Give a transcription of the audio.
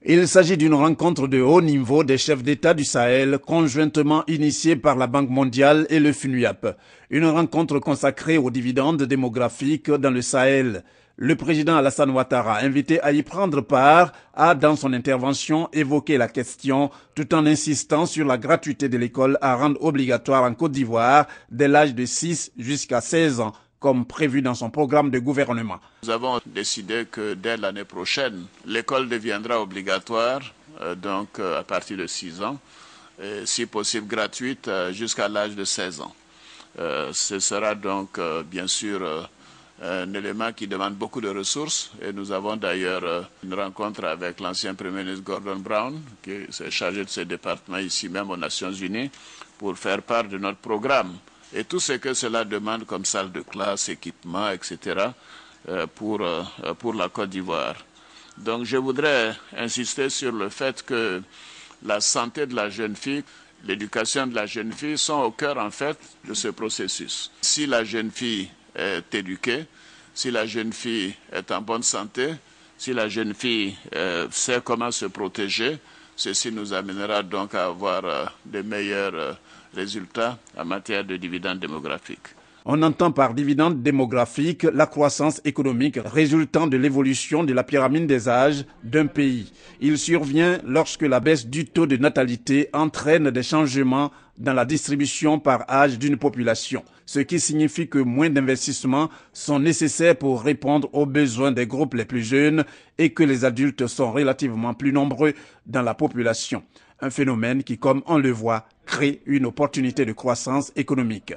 Il s'agit d'une rencontre de haut niveau des chefs d'État du Sahel, conjointement initiée par la Banque mondiale et le FNUAP. Une rencontre consacrée aux dividendes démographiques dans le Sahel. Le président Alassane Ouattara, invité à y prendre part, a, dans son intervention, évoqué la question tout en insistant sur la gratuité de l'école à rendre obligatoire en Côte d'Ivoire dès l'âge de 6 jusqu'à 16 ans. Comme prévu dans son programme de gouvernement. Nous avons décidé que dès l'année prochaine, l'école deviendra obligatoire, à partir de 6 ans, et si possible gratuite jusqu'à l'âge de 16 ans. Ce sera donc bien sûr un élément qui demande beaucoup de ressources et nous avons d'ailleurs une rencontre avec l'ancien Premier ministre Gordon Brown qui s'est chargé de ce département ici même aux Nations Unies pour faire part de notre programme. Et tout ce que cela demande comme salle de classe, équipement, etc. pour la Côte d'Ivoire. Donc je voudrais insister sur le fait que la santé de la jeune fille, l'éducation de la jeune fille sont au cœur en fait de ce processus. Si la jeune fille est éduquée, si la jeune fille est en bonne santé, si la jeune fille sait comment se protéger, ceci nous amènera donc à avoir de meilleurs résultats en matière de dividendes démographiques. On entend par dividende démographique la croissance économique résultant de l'évolution de la pyramide des âges d'un pays. Il survient lorsque la baisse du taux de natalité entraîne des changements dans la distribution par âge d'une population, ce qui signifie que moins d'investissements sont nécessaires pour répondre aux besoins des groupes les plus jeunes et que les adultes sont relativement plus nombreux dans la population. Un phénomène qui, comme on le voit, crée une opportunité de croissance économique.